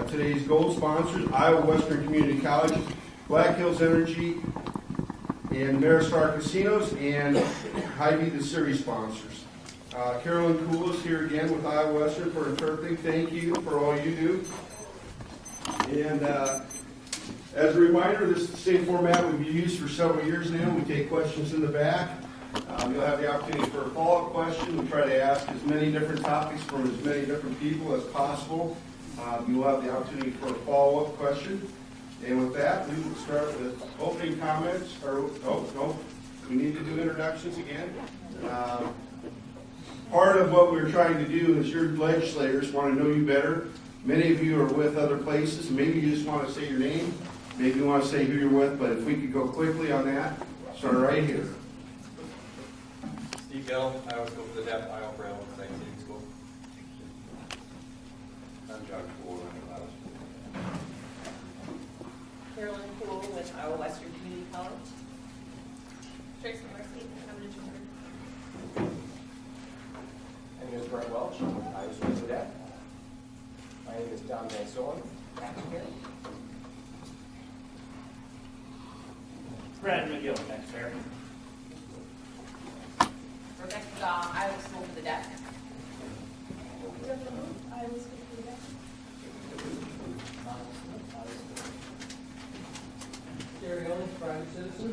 Today's gold sponsors, Iowa Western Community College, Black Hills Energy, and Maristar Casinos, and Hy-Vee, the series sponsors. Carolyn Kuhl is here again with Iowa Western for interpreting. Thank you for all you do. And as a reminder, this is the same format we've used for several years now. We take questions in the back. You'll have the opportunity for a follow-up question. We try to ask as many different topics from as many different people as possible. You will have the opportunity for a follow-up question. And with that, we will start with opening comments. No, we need to do introductions again. Part of what we're trying to do is your legislators want to know you better. Many of you are with other places. Maybe you just want to say your name. Maybe you want to say who you're with. But if we could go quickly on that, start right here. Steve Bell, Iowa School for the Deaf, Iowa Braille Society School. I'm John Poole, I'm Iowa School. Carolyn Poole with Iowa Western Community College. Tracy Marcy, I'm an introvert. My name is Brett Welch. I was with the deaf. My name is Don Van Solen. Brad McGill, next there. Rebecca Daw, Iowa School for the Deaf. I was good for that. Gary Owens, private citizen.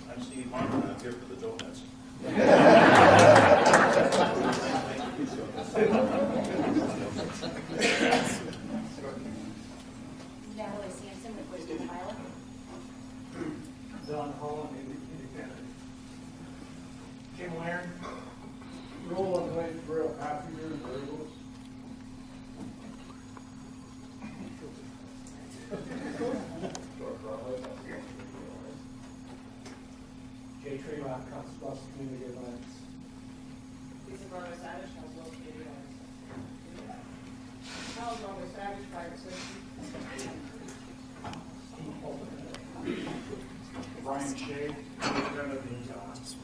I'm Steve Martin, I'm here for the donuts. Natalie Sampson with Wisdom Pilot. Don Holland, independent. Jim Warren. Roland Wayne Brill, happy year in Burgos. Jay Traylock, Council Community Alliance. Lisa Broder Savage, Hillsville Community Alliance. Charles Robert Savage, private citizen. Brian Shea, president of the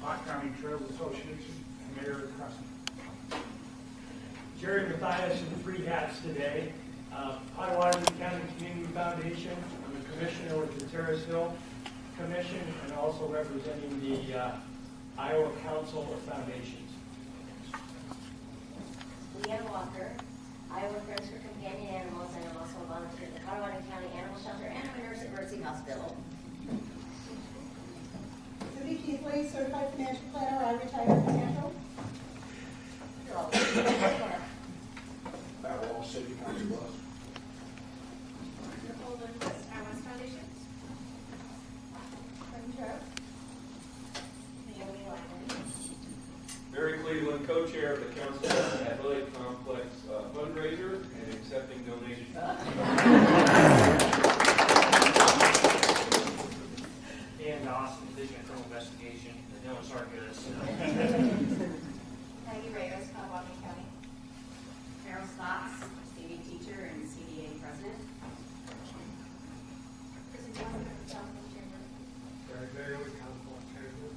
Pot County Trails Association, and Mayor of Crescent. Jerry Mathias in 3 hats today. Potawatomi County Community Foundation, I'm the commissioner with the Terraceville Commission, and also representing the Iowa Council of Foundations. Leanne Walker, Iowa Friends for Companion Animals, and I'm also a volunteer at the Potawatomi County Animal Shelter, and I'm a nurse at Mercy Hospital. Cindy Keithley, certified financial planner, I retired financial. You're all Matt Walsh, City Council Bus. Nicole Lindquist, Iowa Foundation. Frank Trout. Naomi Lyman. Barry Cleveland, co-chair of the Council Athletic Complex fundraiser and accepting donations. Dan Dawson, Division of Criminal Investigation, the Dylan Sarkis. Maggie Reyes, Potawatomi County. Carol Stotts, CD teacher and CDA president. Kristen Johnson, Southfield Chamber. Barry Bailey, Council on Treasurer.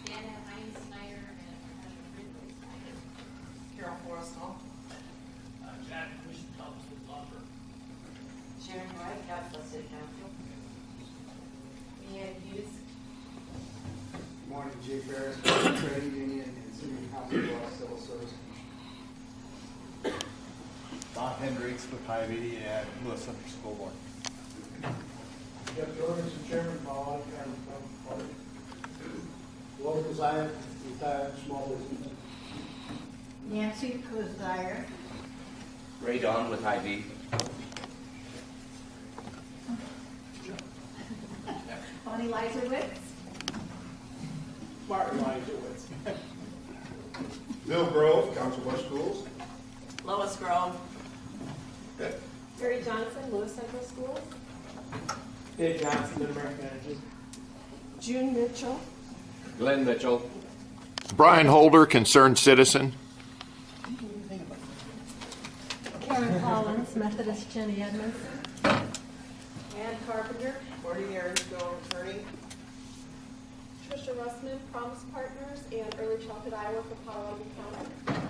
Deanna Hines Snyder and Patrick Ridley Snyder. Carol Forrestal. Jack Christian Thomas with Lumber. Sharon White, Council City Council. Leanne Hughes. Good morning, Jay Ferris, Trade Union and City Council Bluffs Civil Service Commission. Bob Hendricks with Hy-Vee and Lewis Central School Board. Jeff Jorgensen, Chairman, Paul Party. Local Zion, retired small business. Nancy Kuzire. Ray Don with Hy-Vee. Bonnie Leiserwitz. Martin Lizowitz. Bill Grove, Council West Schools. Lois Grove. Gary Johnson, Lewis Central Schools. Dave Johnson, American Manager. June Mitchell. Glenn Mitchell. Brian Holder, concerned citizen. Karen Collins, Methodist Jenny Edmonds. Ann Carpenter, 40 years ago attorney. Tricia Trisha Russman, Promise Partners, and Early Childhood Iowa for Potawatomi County.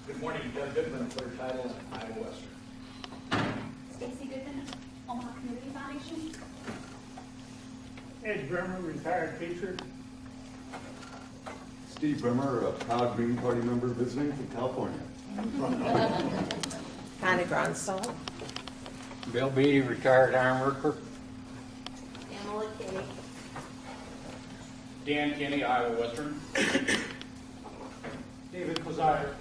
Good morning, Doug Goodman, clear title, Iowa Western. Stacy Goodman, Omaha Community Foundation. Ed Bremer, retired patriot. Steve Bremer, a proud Green Party member visiting from California. Connie Grunstall. Bill Beatty, retired iron worker. Emily Kinney. Dan Kenny, Iowa Western. David Kozire.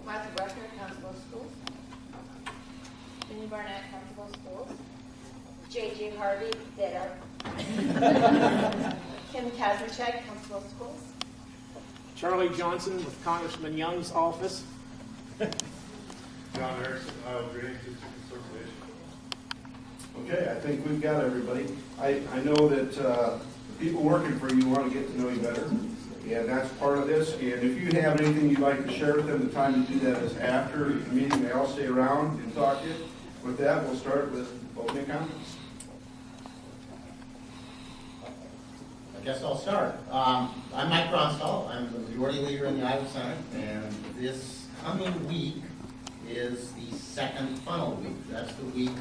Martha Bruckner, Council of Schools. Jenny Barnett, Council of Schools. J.J. Harvey, ditto. Kim Kazmierczak, Council of Schools. Charlie Johnson with Congressman Young's office. John Harrison, Iowa Drainage District Association. Okay, I think we've got everybody. I know that the people working for you want to get to know you better, and that's part of this. And if you have anything you'd like to share with them, the time to do that is after the meeting. They all stay around and talk to you. With that, we'll start with opening comments. I guess I'll start. I'm Mike Grunstall. I'm the majority leader in the Iowa Senate, and this coming week is the second funnel week. That's the week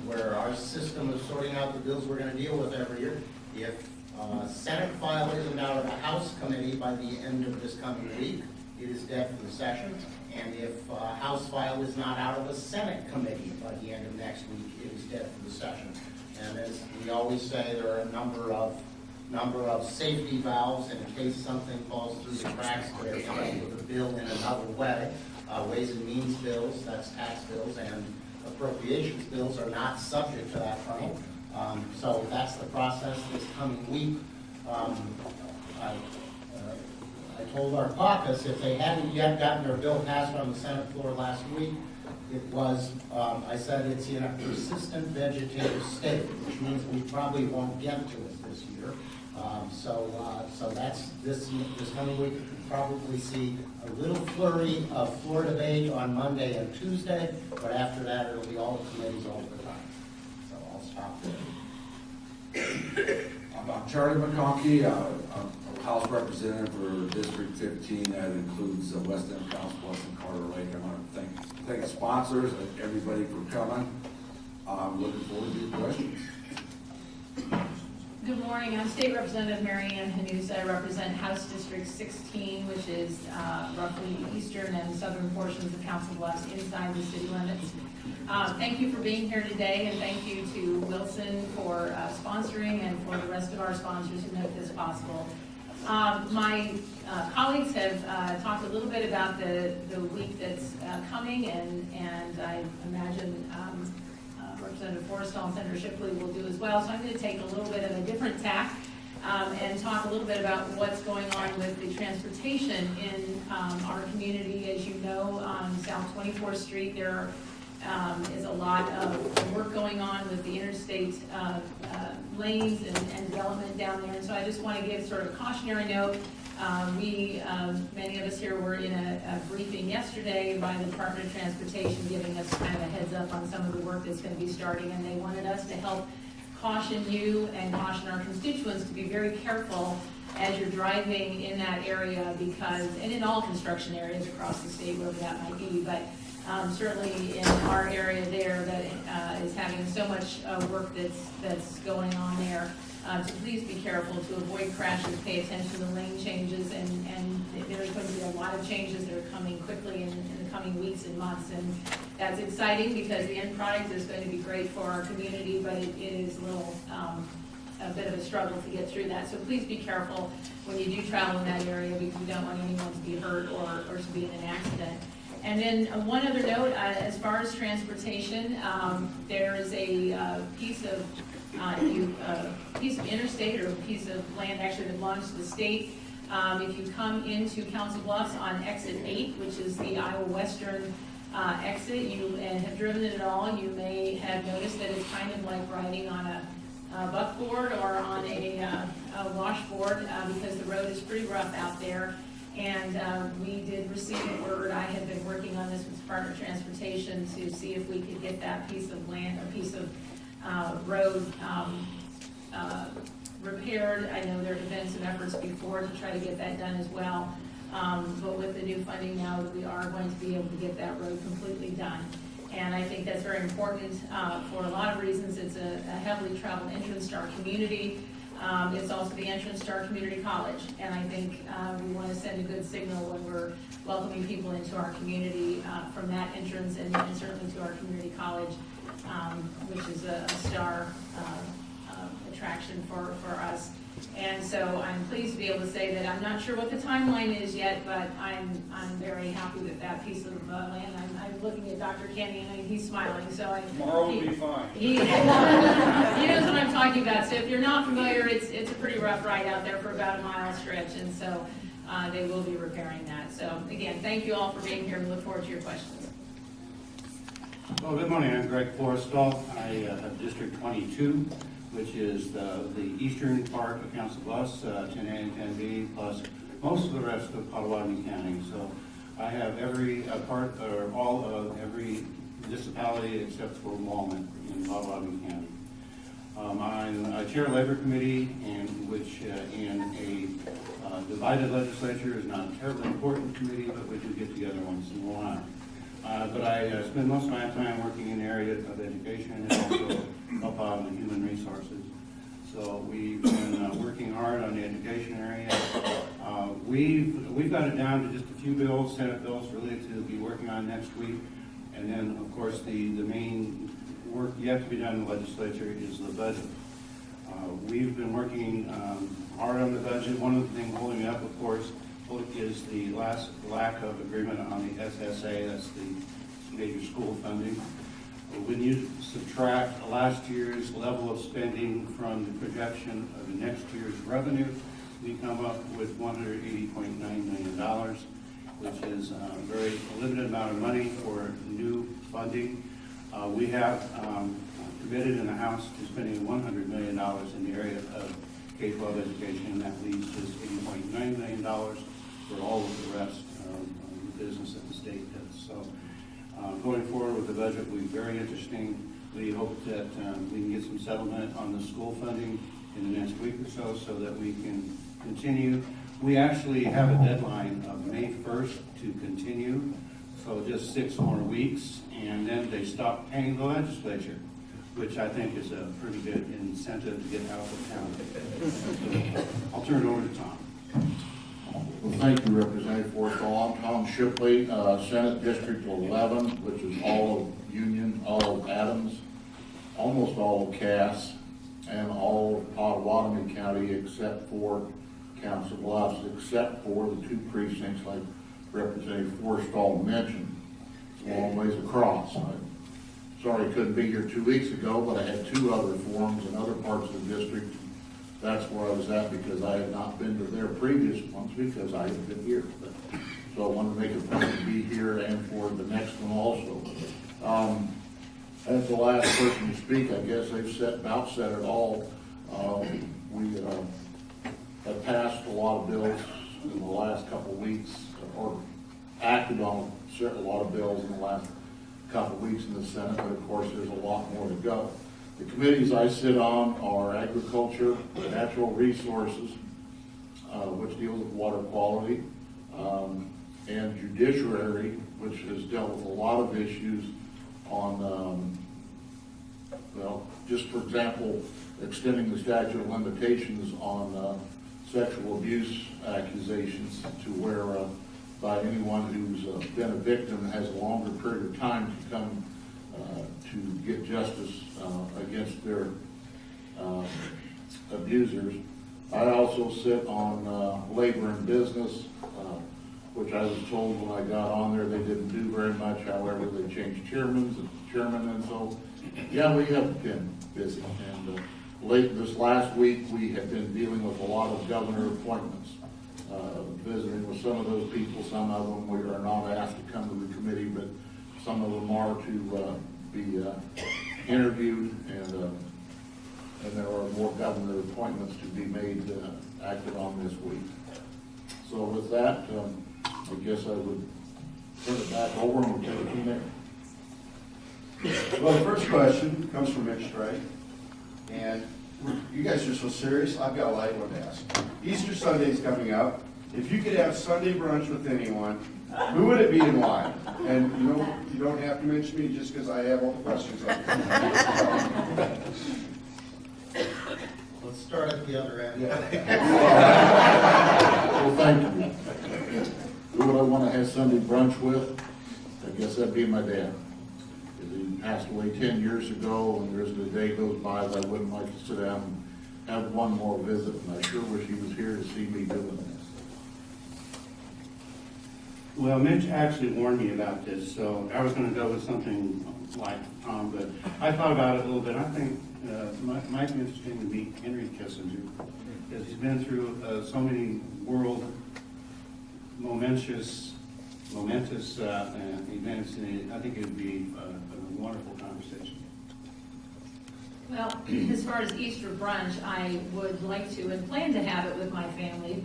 where our system of sorting out the bills we're going to deal with every year. If Senate file isn't out of the House committee by the end of this coming week, it is dead for the session. And if House file is not out of the Senate committee by the end of next week, it is dead for the session. And as we always say, there are a number of safety valves in case something falls through the cracks there, coming with a bill in another way. Ways and Means bills, that's tax bills, and appropriations bills are not subject to that funnel. So that's the process this coming week. I told our caucus if they hadn't yet gotten their bill passed on the Senate floor last week, it was, I said it's in a persistent vegetative state, which means we probably won't get to it this year. So that's this coming week. We'll probably see a little flurry of floor debate on Monday and Tuesday, but after that it'll be all the committees all the time. So I'll stop there. I'm Charlie McConkey. I'm a House Representative for District 15. That includes West End, Council Bluffs, and Carter Lake. I want to thank the sponsors and everybody for coming. I'm looking forward to your questions. Good morning. I'm State Representative Mary Ann Hanusa. I represent House District 16, which is roughly eastern and southern portions of Council Bluffs inside the city limits. Thank you for being here today, and thank you to Wilson for sponsoring and for the rest of our sponsors who make this possible. My colleagues have talked a little bit about the week that's coming, and I imagine Representative Forrestal and Senator Shipley will do as well. So I'm going to take a little bit of a different tack and talk a little bit about what's going on with the transportation in our community. As you know, on South 24th Street, there is a lot of work going on with the interstate lanes and development down there. And so I just want to give sort of a cautionary note. Many of us here were in a briefing yesterday by the Department of Transportation giving us kind of a heads up on some of the work that's going to be starting, and they wanted us to help caution you and caution our constituents to be very careful as you're driving in that area and in all construction areas across the state, wherever that might be, but certainly in our area there that is having so much work that's going on there. So please be careful to avoid crashes, pay attention to lane changes, and there's going to be a lot of changes that are coming quickly in the coming weeks and months, and that's exciting because the end product is going to be great for our community, but it is a bit of a struggle to get through that. So please be careful when you do travel in that area because we don't want anyone to be hurt or to be in an accident. And then one other note, as far as transportation, there is a piece of interstate or a piece of land actually that belongs to the state. If you come into Council Bluffs on exit 8, which is the Iowa Western exit, and have driven it at all, you may have noticed that it's kind of like riding on a buckboard or on a washboard because the road is pretty rough out there. And we did receive a word. I had been working on this with the Department of Transportation to see if we could get that piece of land, a piece of road repaired. I know there have been some efforts before to try to get that done as well. But with the new funding now, we are going to be able to get that road completely done. And I think that's very important for a lot of reasons. It's a heavily traveled entrance to our community. It's also the entrance to our community college. And I think we want to send a good signal when we're welcoming people into our community from that entrance and certainly to our community college, which is a star attraction for us. And so I'm pleased to be able to say that I'm not sure what the timeline is yet, but I'm very happy that that piece of land, I'm looking at Dr. Kenny and he's smiling, so Tomorrow will be fine. he knows what I'm talking about. So if you're not familiar, it's a pretty rough ride out there for about a mile stretch, and so they will be repairing that. So again, thank you all for being here. We look forward to your questions. Well, good morning. I'm Greg Forrestal. I have District 22, which is the eastern part of Council Bluffs, 10A and 10B, plus most of the rest of Potawatomi County. So I have every part, or all of every municipality except for Walnut in Potawatomi County. I chair a labor committee, which in a divided legislature is not a terribly important committee, but we do get together once in a while. But I spend most of my time working in the area of education and also help out in the human resources. So we've been working hard on the education area. We've got it down to just a few bills, Senate bills, really to be working on next week. And then, of course, the main work yet to be done in the legislature is the budget. We've been working hard on the budget. One of the things holding me up, of course, is the lack of agreement on the SSA, that's the major school funding. When you subtract last year's level of spending from the projection of the next year's revenue, we come up with $180.9 million, which is a very limited amount of money for new funding. We have committed in the House to spending $100 million in the area of K-12 education, and that leaves just $80.9 million for all of the rest of the business that the state does. So going forward with the budget will be very interesting. We hope that we can get some settlement on the school funding in the next week or so that we can continue. We actually have a deadline of May 1st to continue, so just 6 more weeks, and then they stop paying the legislature, which I think is a pretty good incentive to get out of town. So I'll turn it over to Tom. Well, thank you, Representative Forrestal. I'm Tom Shipley, Senate District 11, which is all of Union, all of Adams, almost all of Cass, and all of Potawatomi County except for Council Bluffs, except for the 2 precincts like Representative Forrestal mentioned. It's a long ways across. I'm sorry I couldn't be here 2 weeks ago, but I had 2 other forums in other parts of the district. That's where I was at because I had not been to their previous ones because I had been here. So I wanted to make a point to be here and for the next one also. As the last person to speak, I guess they've about said it all. We have passed a lot of bills in the last couple of weeks, or acted on a lot of bills in the last couple of weeks in the Senate, but of course there's a lot more to go. The committees I sit on are agriculture, natural resources, which deals with water quality, and judiciary, which has dealt with a lot of issues on, well, just for example, extending the statute of limitations on sexual abuse accusations to where by anyone who's been a victim has a longer period of time to come to get justice against their abusers. I also sit on labor and business, which I was told when I got on there they didn't do very much. However, they changed chairman, and so yeah, we have been busy. And late this last week, we have been dealing with a lot of governor appointments, visiting with some of those people. Some of them we are not asked to come to the committee, but some of them are to be interviewed, and there are more governor appointments to be made, acted on this week. So with that, I guess I would turn it back over and we'll take it from there. Well, the first question comes from Mitch Strike, and You guys are so serious, I've got a light one to ask. Easter Sunday's coming up. If you could have Sunday brunch with anyone, who would it be and why? And you don't have to mention me just because I have all the questions on it. Let's start at the other end. Well, thank you. Who would I want to have Sunday brunch with? I guess that'd be my dad. He passed away 10 years ago, and there's a day goes by that I wouldn't like to sit down and have one more visit, and I sure wish he was here to see me doing this. Well, Mitch actually warned me about this, so I was gonna go with something like Tom, but I thought about it a little bit. I think might be interesting to meet Henry Kissinger, because he's been through so many world momentous events, and I think it would be a wonderful conversation. Well, as far as Easter brunch, I would like to and plan to have it with my family,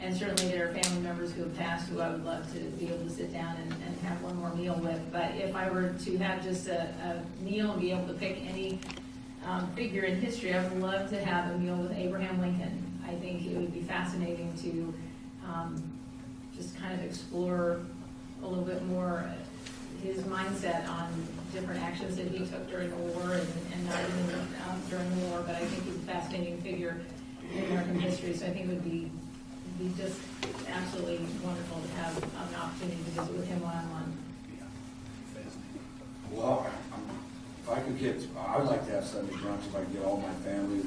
and certainly there are family members who have passed who I would love to be able to sit down and have one more meal with. But if I were to have just a meal and be able to pick any figure in history, I would love to have a meal with Abraham Lincoln. I think it would be fascinating to just kind of explore a little bit more his mindset on different actions that he took during the war and not even during the war, but I think he's a fascinating figure in American history, so I think it would be just absolutely wonderful to have an opportunity to visit with him one-on-one. Well, if I could I would like to have Sunday brunch if I could get all my family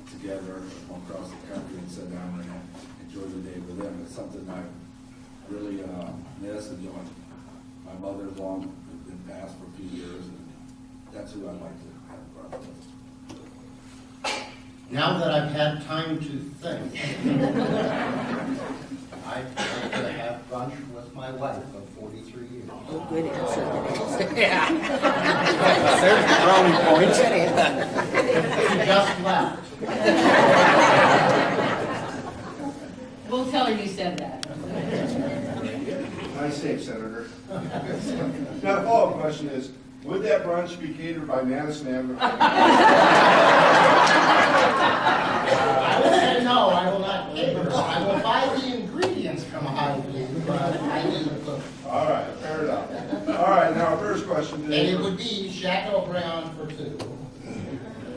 together from across the country and sit down and enjoy the day with them. It's something I really miss, and my mother's long been passed for a few years, and that's who I'd like to have brunch with. Now that I've had time to think, I'd like to have brunch with my wife of 43 years. Oh, good answer. Yeah. There's the brownie points. She just left. We'll tell her you said that. Nice save, Senator. Now, the follow-up question is, would that brunch be catered by Madison Avenue? I will say no, I will not cater. I will buy the ingredients from Hy-Vee, but I need to cook. All right, fair enough. All right, now our first question And today. it would be Shaq O'Brien for two.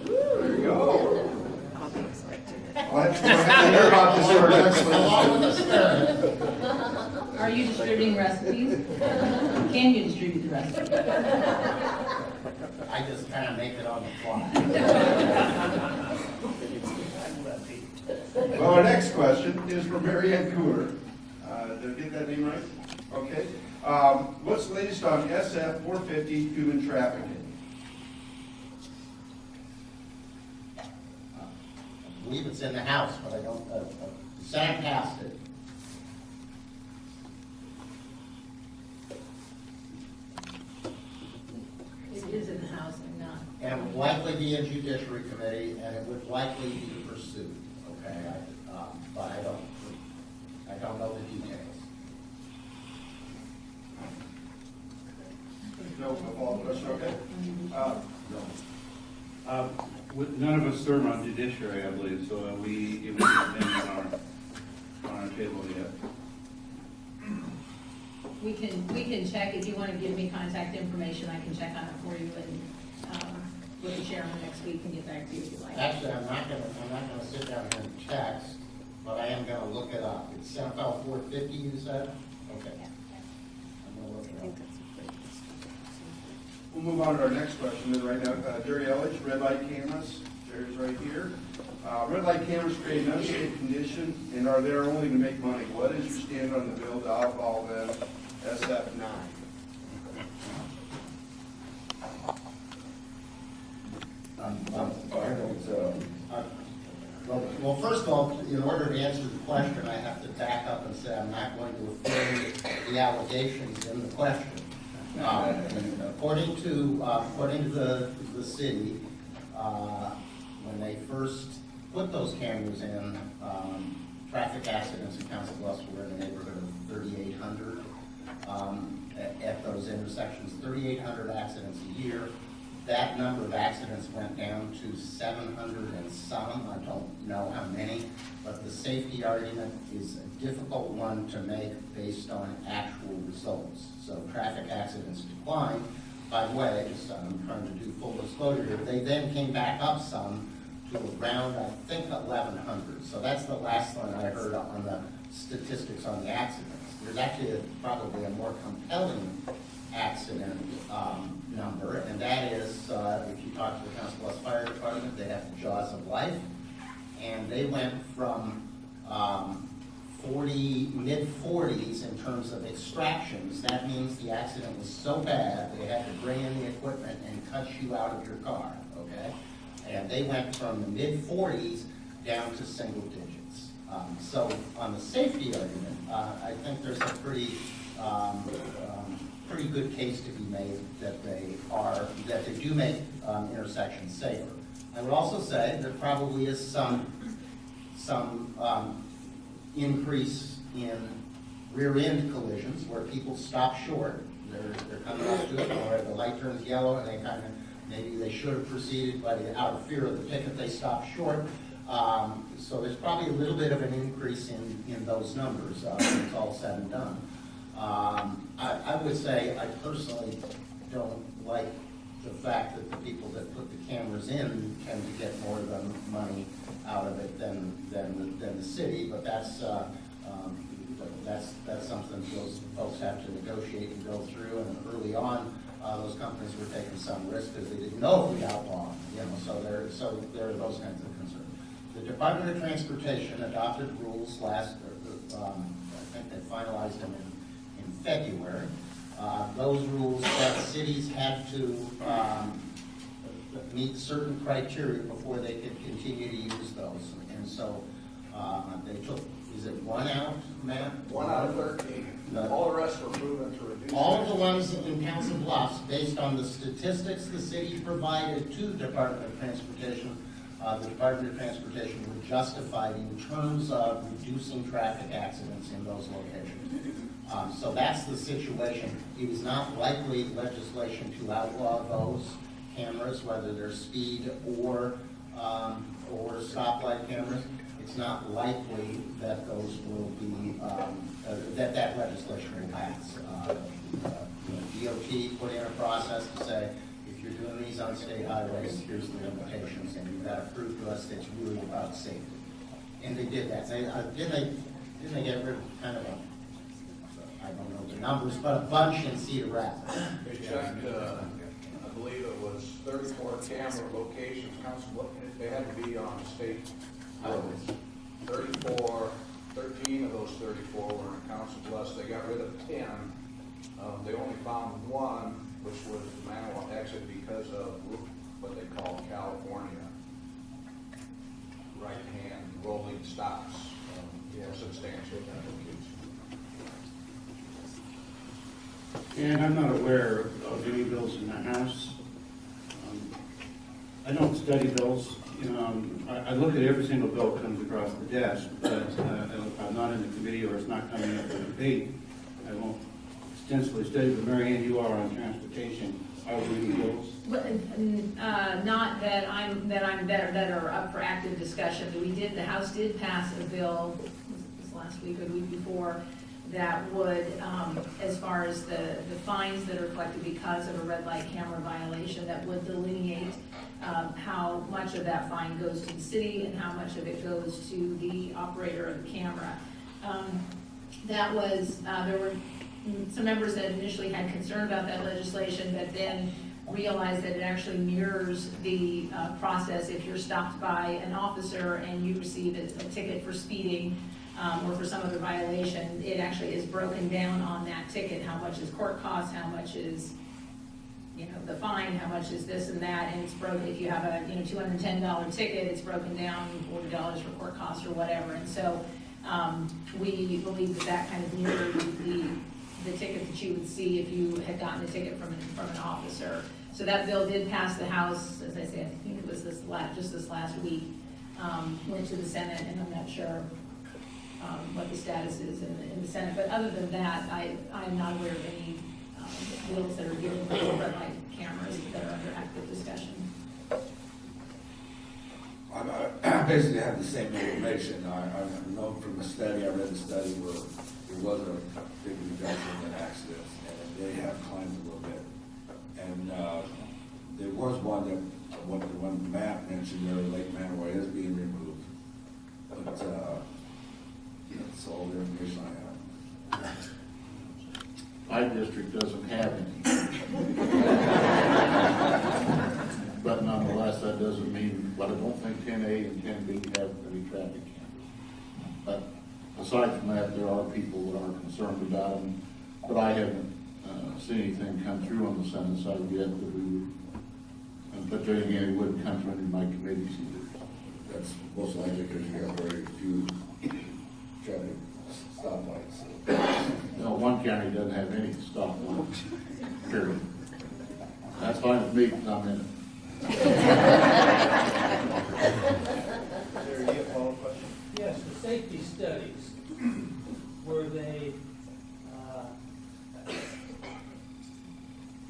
There you go. We'll have to hear about this for next Along with the spirit. Are you distributing recipes? Can you distribute the recipes? I just kind of make it on the fly. Well, our next question is from Mary Ann Cooler. Did I get that name right? Okay. What's the latest on SF 450 human trafficking? I believe it's in the House, but I don't, Senate passed it. It is in the House and not. And it would likely be in Judiciary Committee, and it would likely be pursued, okay? But I don't know the details. No follow-up question, okay? None of us serve on judiciary, I believe, so it wouldn't have been on our table yet. We can check, if you want to give me contact information, I can check on it for you and with the chairman next week and get back to you if you like. Actually, I'm not gonna sit down here and text, but I am gonna look it up. It's Senate File 450, you said? Okay. I'm gonna look it up. We'll move on to our next question then right now. Jerry Elledge, red light cameras. Jerry's right here. Red light cameras create an unsafe condition and are there only to make money. What is your stand on the bill to outlaw them, SF9? Well, first of all, in order to answer the question, I have to back up and say I'm not going to affirm the allegations in the question. According to the city, when they first put those cameras in, traffic accidents in Council Bluffs were in the neighborhood of 3,800 at those intersections, 3,800 accidents a year. that number of accidents went down to 700 and some. I don't know how many, but the safety argument is a difficult one to make based on actual results. So traffic accidents declined. By the way, just, I'm trying to do full disclosure here, they then came back up some to around, I think, 1,100. So that's the last one I heard on the statistics on the accidents. There's actually probably a more compelling accident number, and that is, if you talk to the Council Bluffs Fire Department, they have the Jaws of Life, and they went from mid-40s in terms of extractions. That means the accident was so bad, they had to bring in the equipment and cut you out of your car, okay? And they went from the mid-40s down to single digits. So on the safety argument, I think there's a pretty good case to be made that they do make intersections safer. I would also say there probably is some increase in rear end collisions where people stop short. They're coming up to it, or the light turns yellow and they kind of, maybe they should have proceeded, but out of fear of the ticket, they stopped short. So there's probably a little bit of an increase in those numbers when it's all said and done. I would say I personally don't like the fact that the people that put the cameras in tend to get more of the money out of it than the city, but that's something those folks have to negotiate and go through. And early on, those companies were taking some risk because they didn't know if we outlawed them, so there are those kinds of concerns. The Department of Transportation adopted rules I think they finalized them in February. Those rules that cities had to meet certain criteria before they could continue to use those. And so they took, is it one out, Matt? 1 out of 13. All the rest were proven to reduce. All of the ones in Council Bluffs, based on the statistics the city provided to the Department of Transportation, the Department of Transportation were justified in terms of reducing traffic accidents in those locations. So that's the situation. It is not likely legislation to outlaw those cameras, whether they're speed or stoplight cameras. It's not likely that those will be, that legislation will pass. DOT put in a process to say, if you're doing these on state highways, here's the limitations, and you've got to prove to us that it's really about safety. And they did that. Didn't they get rid of kind of a, I don't know the numbers, but a bunch in Cedar Rapids? They checked, I believe it was 34 camera locations, they had to be on state highways. 13 of those 34 were in Council Bluffs. They got rid of 10. They only found one, which was the Manawa exit because of what they call California right-hand rolling stops. Substantial application. And I'm not aware of any bills in the House. I don't study bills. I look at every single bill that comes across the desk, but if I'm not in the committee or it's not coming up for debate, I won't extensively study. But Mary Ann, you are on transportation. Are we reading bills? Not that that are up for active discussion. The House did pass a bill this last week or the week before that would, as far as the fines that are collected because of a red light camera violation, that would delineate how much of that fine goes to the city and how much of it goes to the operator of the camera. There were some members that initially had concern about that legislation, but then realized that it actually mirrors the process if you're stopped by an officer and you receive a ticket for speeding or for some other violation. It actually is broken down on that ticket, how much is court costs, how much is the fine, how much is this and that, and it's broken. If you have a $210 ticket, it's broken down $40 for court costs or whatever. And so we believe that kind of mirrored the ticket that you would see if you had gotten a ticket from an officer. So that bill did pass the House, as I say, I think it was just this last week, went to the Senate, and I'm not sure what the status is in the Senate. But other than that, I'm not aware of any bills that are dealing with red light cameras that are under active discussion. I basically have the same information. I know from the study, I read the study where there was a big reduction in accidents, and they have climbed a little bit. And there was one that, what the one Matt mentioned there, Lake Manoy is being removed. But that's all the information I have. My district doesn't have any. But nonetheless, that doesn't mean, but I don't think 10A and 10B have any traffic cameras. But aside from that, there are people that are concerned about them, but I haven't seen anything come through on the Senate side yet that we would, but then again, it wouldn't come from any of my committees either. That's most likely because you have very few traffic stoplights. No, one county doesn't have any stoplights, period. That's fine with me, because I'm in it. There you go, question. Yes, the safety studies, were they,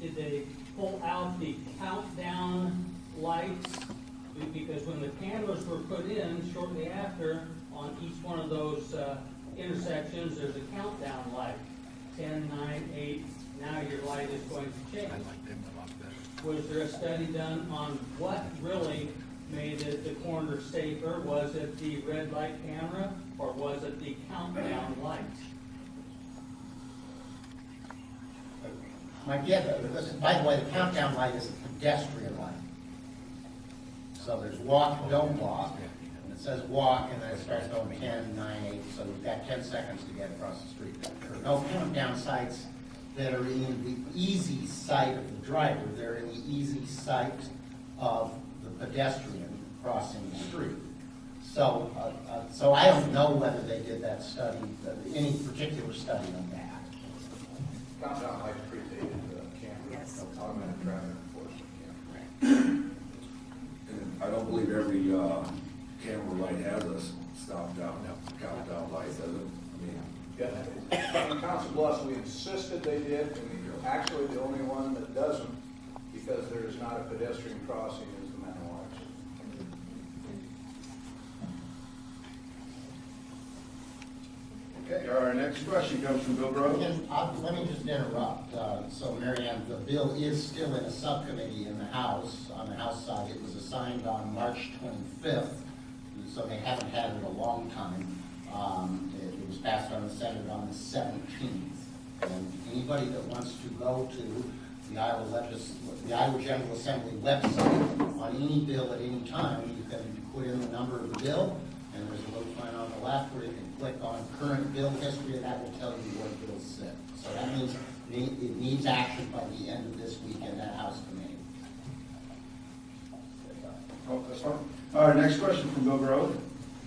did they pull out the countdown lights? Because when the cameras were put in shortly after, on each one of those intersections, there's a countdown light. 10, 9, 8, now your light is going to change. Was there a study done on what really made it the corner safer? Was it the red light camera, or was it the countdown lights? By the way, the countdown light is a pedestrian light. So there's walk, don't walk, and it says walk, and then it starts going 10, 9, 8, so you've got 10 seconds to get across the street. There are no countdown sights that are in the easy sight of the driver. They're in the easy sight of the pedestrian crossing the street. So, so I don't know whether they did that study, any particular study on that. Countdown lights predated the camera, automatic traffic enforcement camera. And I don't believe every camera light has a countdown light, does it? I mean, Yeah, in Council Bluffs, we insisted they did, and actually the only one that doesn't, because there is not a pedestrian crossing, is the Manoa exit. Okay, our next question comes from Bill Grove. Let me just interrupt. So, Mary Ann, the bill is still in a subcommittee in the House. On the House side, it was assigned on March 25th, so they haven't had it a long time. It was passed on the Senate on the 17th. And anybody that wants to go to the Iowa General Assembly website on any bill at any time, you can put in the number of the bill, and there's a little sign on the left where you can click on current bill history, and that will tell you where bills sit. So that means it needs action by the end of this week in that House committee. Oh, that's fine. All right, next question from Bill Grove.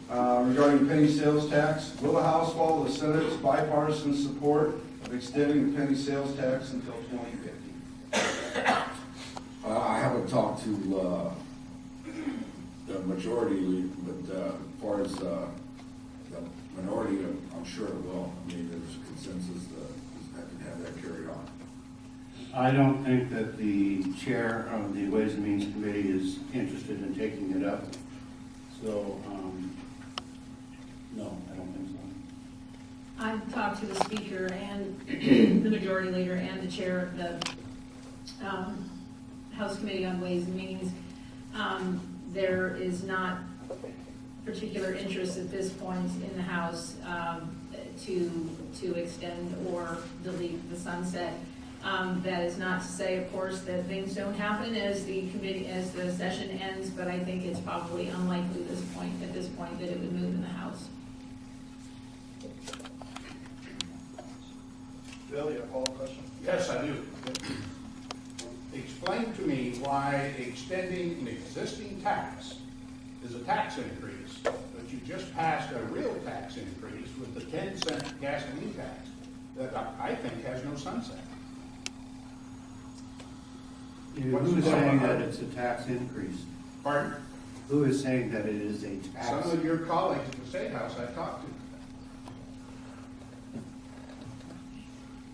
Regarding penny sales tax, will the House follow the Senate's bipartisan support of extending the penny sales tax until 2050? I haven't talked to the majority, but as far as the minority, I'm sure it will. I mean, there's consensus that can have that carried on. I don't think that the chair of the Ways and Means Committee is interested in taking it up. So, no, I don't think so. I've talked to the speaker and the majority leader and the chair of the House Committee on Ways and Means. There is not particular interest at this point in the House to extend or delete the sunset. That is not to say, of course, that things don't happen as the session ends, but I think it's probably unlikely at this point that it would move in the House. Bill, you have a follow-up question? Yes, I do. Explain to me why extending an existing tax is a tax increase, but you just passed a real tax increase with the 10-cent gasoline tax that I think has no sunset. Who is saying that it's a tax increase? Pardon? Who is saying that it is a tax? Some of your colleagues at the State House I've talked to.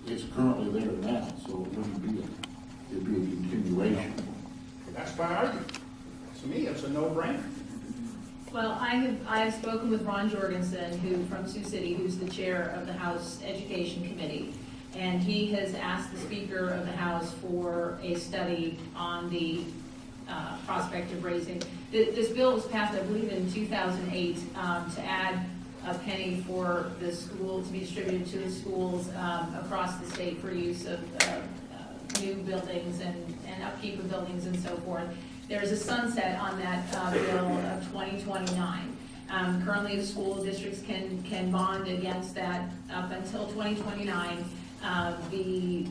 It's currently there now, so no-brainer. Well, I have spoken with Ron Jorgensen, from Sioux City, who's the chair of the House Education Committee. And he has asked the Speaker of the House for a study on the prospect of raising. This bill was passed, I believe, in 2008 to add a penny for the school to be distributed to the schools across the state for use of new buildings and upkeep of buildings and so forth. There's a sunset on that bill of 2029. Currently, the school districts can bond against that up until 2029. The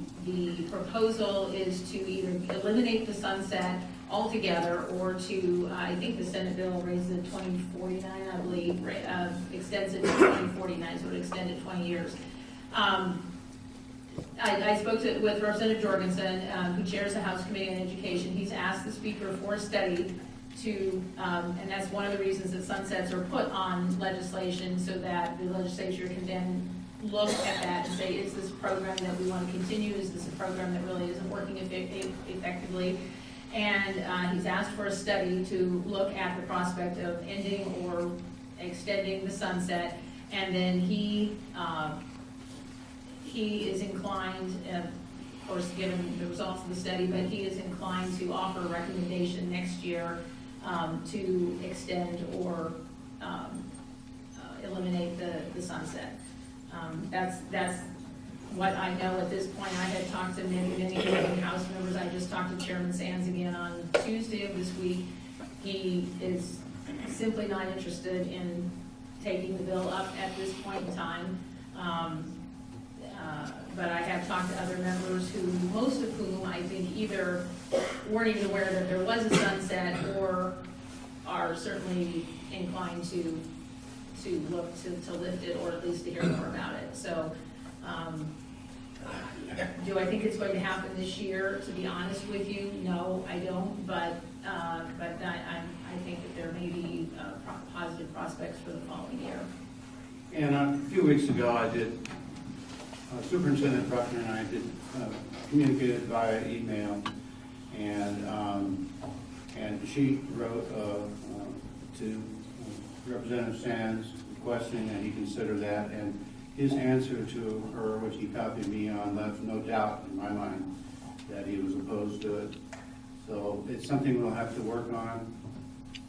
proposal is to either eliminate the sunset altogether or to, I think the Senate bill raises it to 2049, I believe, extends it to 2049, so it would extend it 20 years. I spoke with Representative Jorgensen, who chairs the House Committee on Education. He's asked the Speaker for a study to, and that's one of the reasons that sunsets are put on legislation, so that the legislature can then look at that and say, is this a program that we want to continue? Is this a program that really isn't working effectively? And he's asked for a study to look at the prospect of ending or extending the sunset. And then he is inclined, of course, given the results of the study, but he is inclined to offer a recommendation next year to extend or eliminate the sunset. That's what I know at this point. I had talked to many House members. I just talked to Chairman Sands again on Tuesday of this week. He is simply not interested in taking the bill up at this point in time. But I have talked to other members who, most of whom I think either weren't even aware that there was a sunset or are certainly inclined to look to lift it, or at least to hear more about it. So, do I think it's going to happen this year? To be honest with you, no, I don't. But I think that there may be positive prospects for the following year. And a few weeks ago, I did, Superintendent Bruckner and I did communicated via email, and she wrote to Representative Sands requesting that he consider that, and his answer to her, which he copied me on, left no doubt in my mind that he was opposed to it. So it's something we'll have to work on.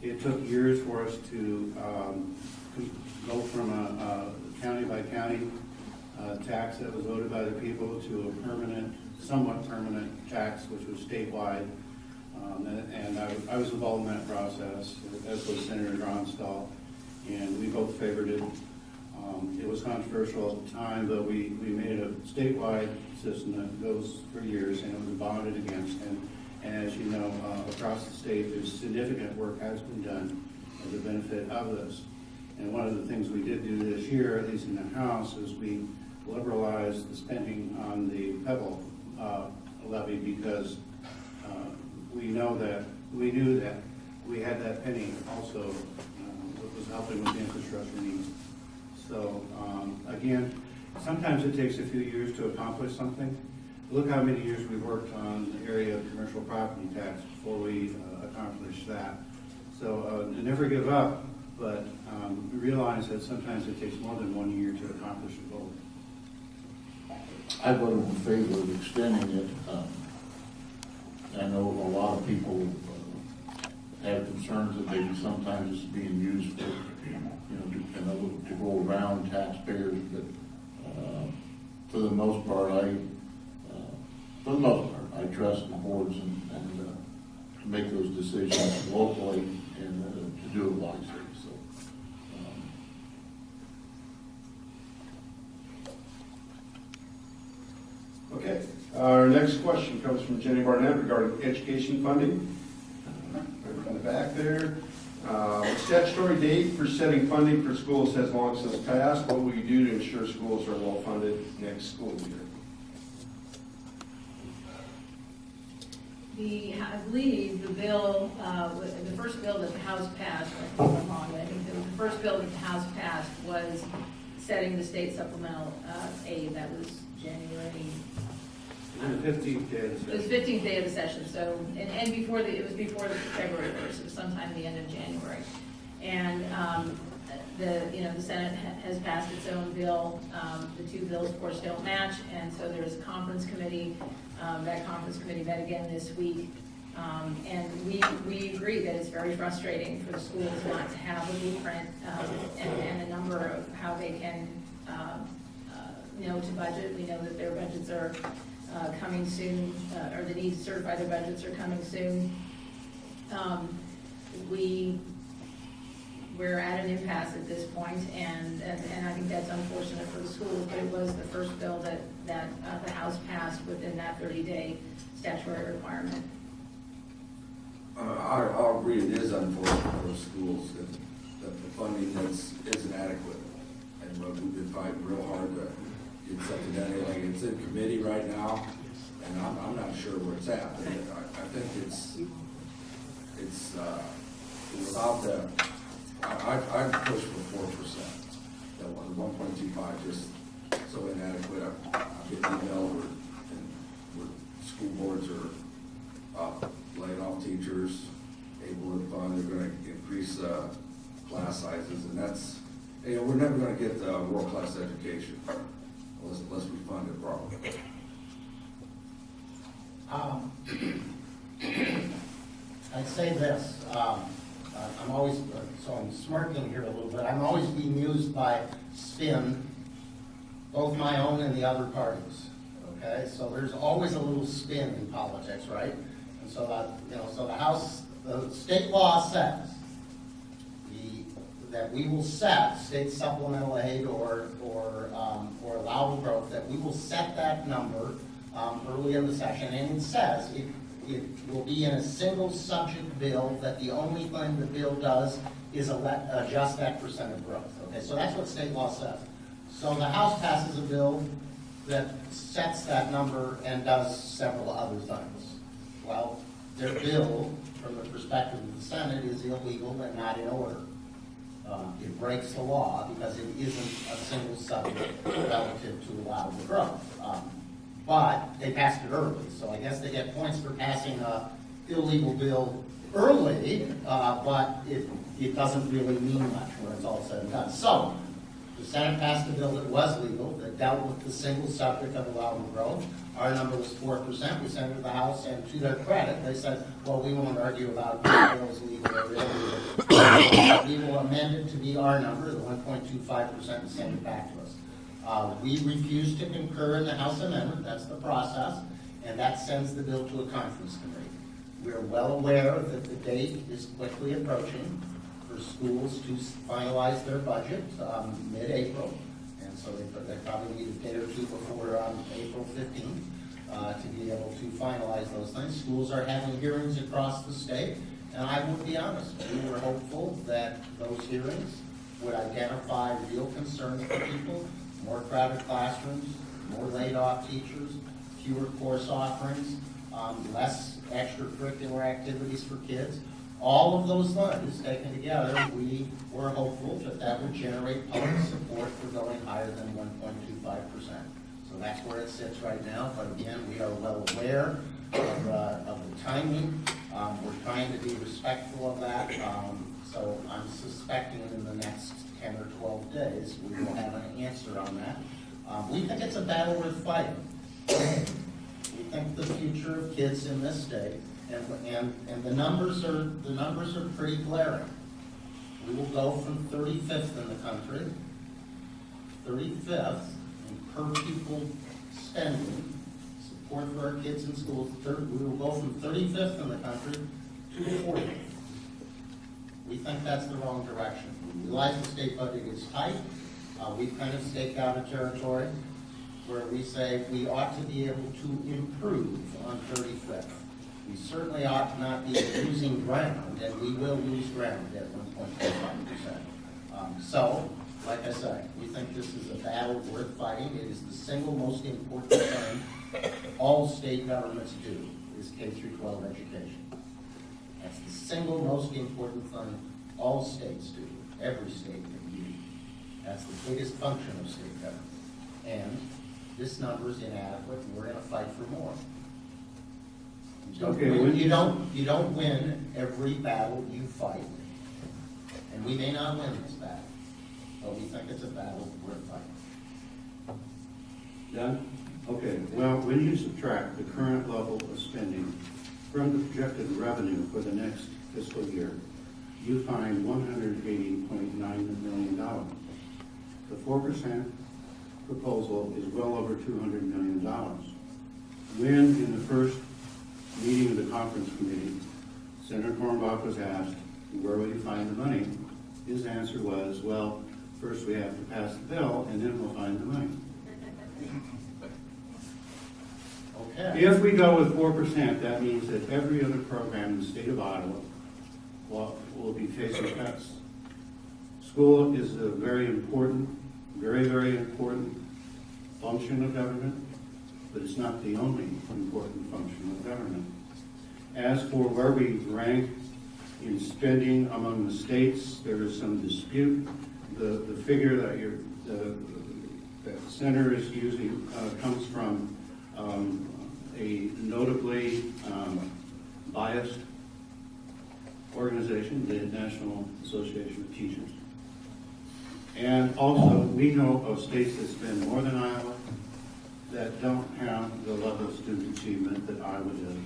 It took years for us to go from a county by county tax that was voted by the people to a permanent, somewhat permanent tax, which was statewide. And I was involved in that process, as was Senator Gronstal, and we both favored it. It was controversial at the time, but we made a statewide system that goes for years, and it was bonded against. And as you know, across the state, there's significant work has been done as a benefit of this. And one of the things we did do this year, at least in the House, is we liberalized the spending on the Pebble levy, because we knew that we had that penny also that was helping with the infrastructure needs. So again, sometimes it takes a few years to accomplish something. Look how many years we've worked on the area of commercial property tax before we accomplish that. So never give up, but realize that sometimes it takes more than 1 year to accomplish a goal. I voted in favor of extending it. I know a lot of people have concerns that maybe sometimes it's being used for, to go around taxpayers, but for the most part, I trust the boards and to make those decisions locally and to do it wisely. So. Okay, our next question comes from Jenny Barnett regarding education funding. Right from the back there. Statutory date for setting funding for schools has long since passed. What will you do to ensure schools are well funded next school year? I believe the bill, the first bill that the House passed, I think I'm wrong, but I think the first bill that the House passed was setting the state supplemental aid. That was January The 15th day of the It was session. 15th day of the session, so, and before it was before the February 1st, it was sometime the end of January. And, the Senate has passed its own bill. The two bills, of course, don't match, and so there's a conference committee. That conference committee met again this week. And we agree that it's very frustrating for the schools not to have a blueprint and a number of how they can know to budget. We know that their budgets are coming soon, or the need to certify their budgets are coming soon. We're at an impasse at this point, and I think that's unfortunate for the schools, but it was the first bill that the House passed within that 30-day statutory requirement. I'll agree, it is unfortunate for schools that the funding isn't adequate. And we've been fighting real hard to get something done. Like, it's in committee right now, and I'm not sure where it's at. But I think it's without the, I'd push for 4%. That one, 1.25, just so inadequate. I get email where school boards are laying off teachers, able to fund, they're gonna increase class sizes, and that's, we're never gonna get world-class education unless we fund it properly. I'd say this, I'm always, so I'm smirking here a little bit, I'm always bemused by spin, both my own and the other parties, okay? So there's always a little spin in politics, right? And so that, so the House, the state law says that we will set state supplemental aid or allowable growth, that we will set that number early in the session, and it says it will be in a single subject bill, that the only thing the bill does is adjust that percent of growth. Okay, so that's what state law says. So the House passes a bill that sets that number and does several other things. Well, their bill, from the perspective of the Senate, is illegal and not in order. It breaks the law because it isn't a single subject relative to allowable growth. But they passed it early, so I guess they get points for passing a illegal bill early, but it doesn't really mean much when it's all said and done. So, the Senate passed a bill that was legal, that dealt with the single subject of allowable growth. Our number was 4%. We sent it to the House, and to their credit, they said, well, we won't argue about if the bill is legal or illegal. We will amend it to be our number, the 1.25%, and send it back to us. We refuse to concur in the House amendment, that's the process, and that sends the bill to a conference committee. We're well aware that the date is quickly approaching for schools to finalize their budget mid-April, and so they probably need a day or two before April 15th to be able to finalize those things. Schools are having hearings across the state, and I will be honest, we were hopeful that those hearings would identify real concerns for people, more crowded classrooms, more laid-off teachers, fewer course offerings, less extracurricular activities for kids. All of those things taken together, we were hopeful that that would generate public support for going higher than 1.25%. So that's where it sits right now, but again, we are well aware of the timing. We're trying to be respectful of that. So I'm suspecting in the next 10 or 12 days, we will have an answer on that. We think it's a battle worth fighting. We think the future of kids in this state, and the numbers are pretty glaring. We will go from 35th in the country, 35th in per pupil spending, support for our kids in schools. We will go from 35th in the country to 40th. We think that's the wrong direction. We realize the state budget is tight. We've kind of staked out a territory where we say we ought to be able to improve on 35th. We certainly ought not be losing ground, and we will lose ground at 1.25%. So, like I said, we think this is a battle worth fighting. It is the single most important thing all state governments do, is K-12 education. That's the single most important thing all states do, every state can do. That's the biggest function of state government. And this number is inadequate, and we're gonna fight for more. Okay, You don't win every battle you fight, and we may not win this battle, but we think it's a battle worth fighting. Done? Okay, well, when you subtract the current level of spending from the projected revenue for the next fiscal year, you find $180.9 million. The 4% proposal is well over $200 million. When, in the first meeting of the conference committee, Senator Cornbach was asked, where will you find the money? His answer was, well, first we have to pass the bill, and then we'll find the money. Okay. If we go with 4%, that means that every other program in the state of Iowa will be facing cuts. School is a very important, very important function of government, but it's not the only important function of government. As for where we rank in spending among the states, there is some dispute. The figure that that the center is using comes from a notably biased organization, the National Association of Teachers. And also, we know of states that spend more than Iowa that don't have the level of student achievement that Iowa does.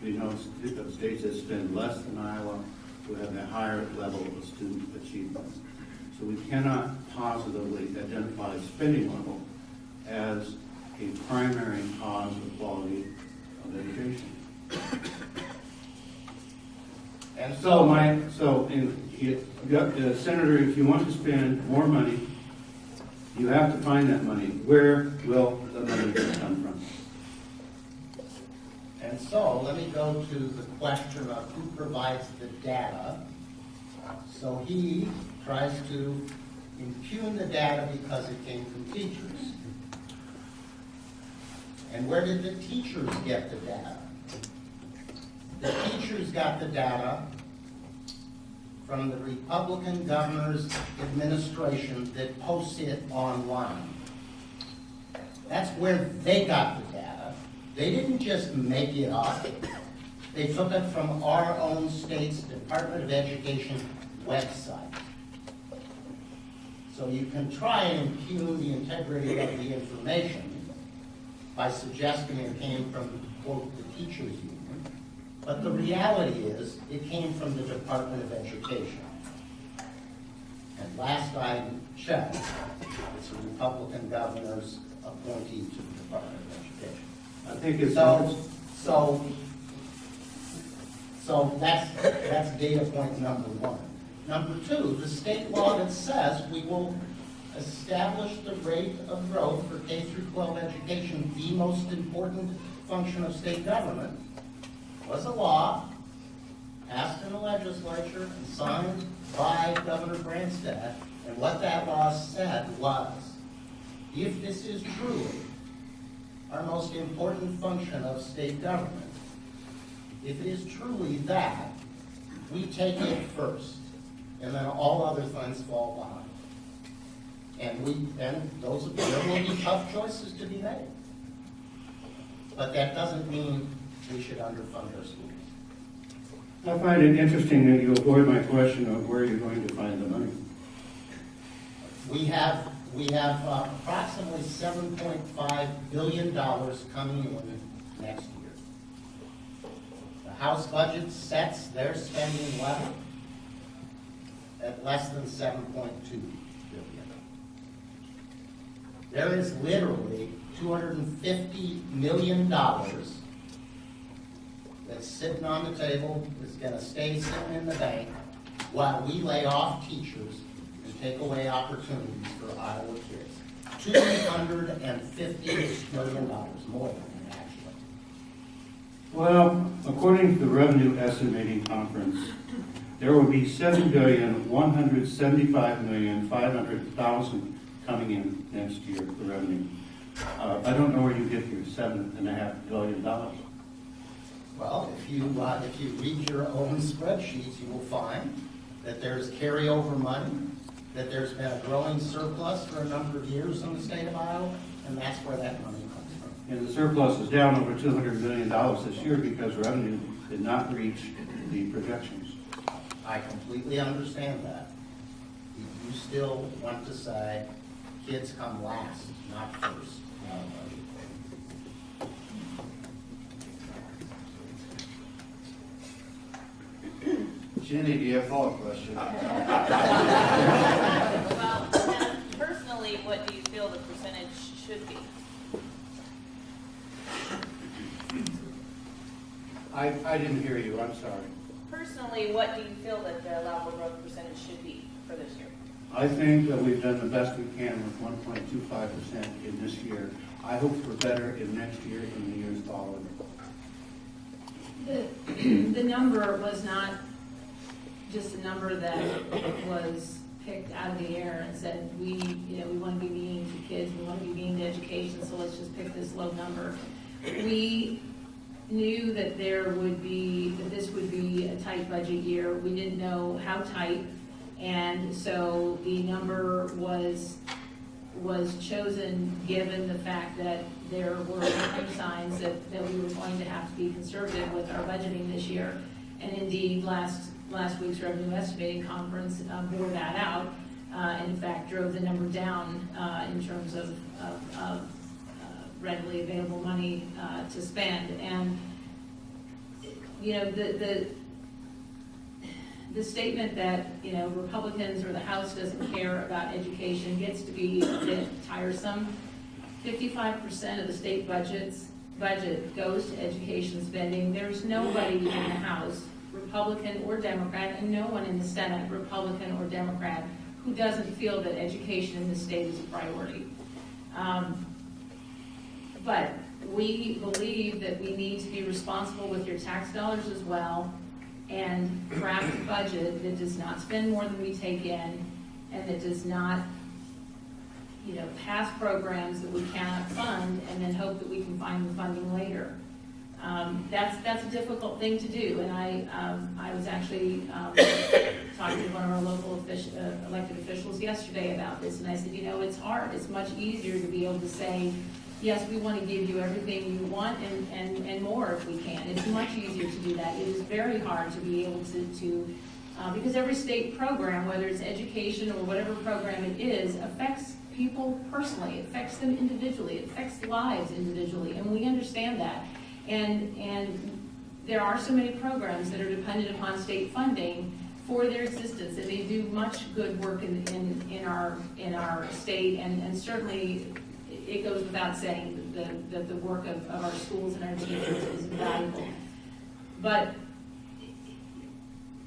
We know of states that spend less than Iowa who have a higher level of student achievement. So we cannot positively identify spending level as a primary cause of quality of education. And Senator, if you want to spend more money, you have to find that money. Where will the money come from? And so, let me go to the question of who provides the data. So he tries to impugn the data because it came from teachers. And where did the teachers get the data? The teachers got the data from the Republican governor's administration that posts it online. That's where they got the data. They didn't just make it up. They took it from our own state's Department of Education website. So you can try and impugn the integrity of the information by suggesting it came from, quote, the teachers union. But the reality is, it came from the Department of Education. And last I checked, it's a Republican governor's appointee to the Department of Education. I think it's so that's data point number one. Number two, the state law that says we will establish the rate of growth for K through 12 education, the most important function of state government, was a law passed in the legislature and signed by Governor Branstad. And what that law said was, if this is truly our most important function of state government, if it is truly that, we take it first, and then all other things fall behind. And there will be tough choices to be made. But that doesn't mean we should underfund our schools. I find it interesting that you avoid my question of where you're going to find the money. We have approximately $7.5 billion coming in next year. The House budget sets their spending level at less than $7.2 billion. There is literally $250 million that's sitting on the table, that's going to stay sitting in the bank while we lay off teachers and take away opportunities for Iowa kids. $250 million, more than that, actually. Well, according to the Revenue Estimating Conference, there will be $7,175,500,000 coming in next year for revenue. I don't know where you get your $7.5 billion. Well, if you read your own spreadsheets, you will find that there's carryover money that there's been a growing surplus for a number of years in the state of Iowa, and that's where that money comes from. And the surplus is down over $200 million this year because revenue did not reach the projections. I completely understand that. You still want to say kids come last, not first. Jenny, do you have a follow-up question? Well, personally, what do you feel the percentage should be? I didn't hear you, I'm sorry. Personally, what do you feel that the allowable growth percentage should be for this year? I think that we've done the best we can with 1.25% in this year. I hope for better in next year and the years following. The number was not just a number that was picked out of the air and said, we want to be mean to kids, we want to be mean to education, so let's just pick this low number. We knew that this would be a tight budget year. We didn't know how tight, and so the number was chosen given the fact that there were signs that we were going to have to be conservative with our budgeting this year. And indeed, last week's revenue estimating conference bore that out, and in fact drove the number down in terms of readily available money to spend. And the statement that Republicans or the House doesn't care about education gets to be a bit tiresome. 55% of the state budget goes to education spending. There's nobody in the House, Republican or Democrat, and no one in the Senate, Republican or Democrat, who doesn't feel that education in the state is a priority. But we believe that we need to be responsible with your tax dollars as well, and craft a budget that does not spend more than we take in, and that does not, pass programs that we cannot fund and then hope that we can find the funding later. That's a difficult thing to do, and I was actually talking to one of our local elected officials yesterday about this, and I said, it's hard. It's much easier to be able to say, yes, we want to give you everything you want and more if we can. It's much easier to do that. It is very hard to be able to because every state program, whether it's education or whatever program it is, affects people personally. It affects them individually. It affects lives individually, and we understand that. And there are so many programs that are dependent upon state funding for their existence, and they do much good work in our state, and certainly it goes without saying that the work of our schools and our teachers is invaluable. But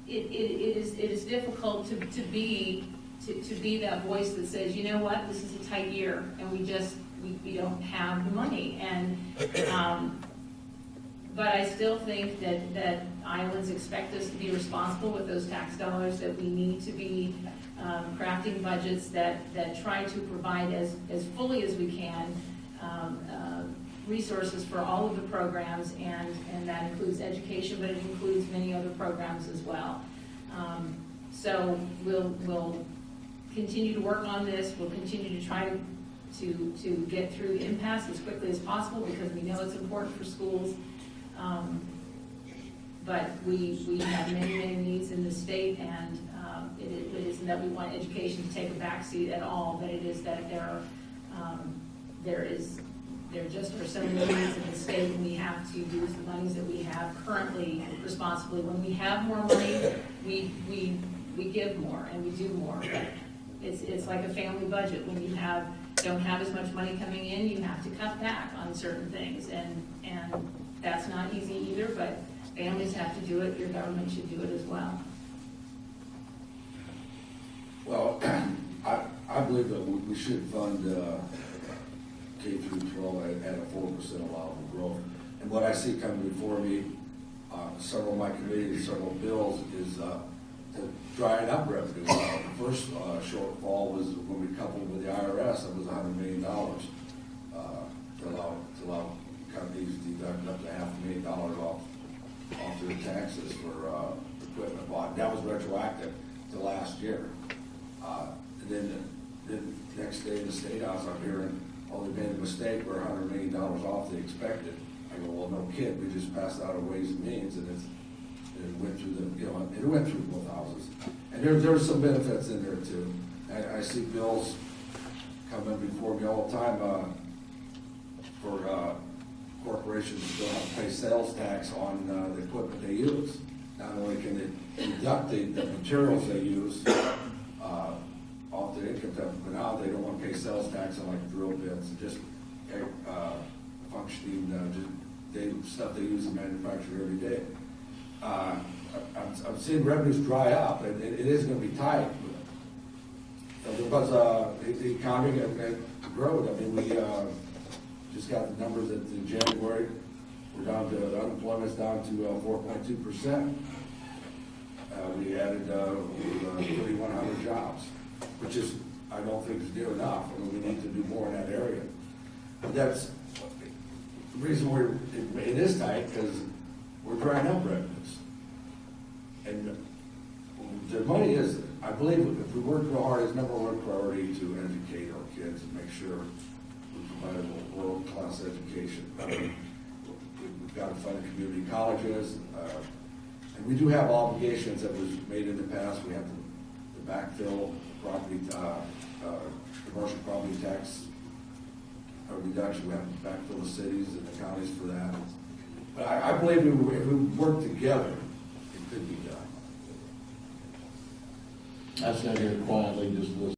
it is difficult to be that voice that says, you know what, this is a tight year, and we don't have the money. And but I still think that Iowans expect us to be responsible with those tax dollars, that we need to be crafting budgets that try to provide as fully as we can resources for all of the programs, and that includes education, but it includes many other programs as well. So we'll continue to work on this. We'll continue to try to get through the impasse as quickly as possible, because we know it's important for schools. But we have many needs in the state, and it isn't that we want education to take a backseat at all, but it is that there just are so many needs in the state, and we have to use the monies that we have currently responsibly. When we have more money, we give more and we do more. But it's like a family budget. When you don't have as much money coming in, you have to cut back on certain things, and that's not easy either, but families have to do it. Your government should do it as well. Well, I believe that we should fund K through 12 at a 4% allowable growth. And what I see coming before me, several of my committees, several bills, is to drying up revenue. The first shortfall was when we coupled with the IRS. It was $100 million to allow companies to deduct up to $500,000 off their taxes for equipment bought. That was retroactive to last year. well, they made a mistake, we're $100 million off the expected. I go, well, no kid, we just passed out a Ways and Means, and it went through the, you know, it went through both houses. And there's some benefits in there too. I see bills coming before me all the time, for, corporations still have to pay sales tax on, the equipment they use. Not only can they deduct the materials they use, off their income tax, but now they don't want to pay sales tax on like drill bits, and just, functioning, just stuff they use in manufacture every day. I'm seeing revenues dry up, and it is gonna be tight. Because, the economy and growth, I mean, we, just got the numbers in January, we're down to, the unemployment's down to 4.2%. We added 3,100 jobs, which is, I don't think is near enough. I mean, we need to do more in that area. But that's the reason it is tight, because we're drying up revenues. And the money is, I believe, if we work real hard, it's number one priority to educate our kids and make sure we provide a world-class education. We've got to fund community colleges, and we do have obligations that was made in the past. We have to backfill property, commercial property tax reduction. We have to backfill the cities and the counties for that. But I believe if we work together, it could be done. I sat here quietly just listening.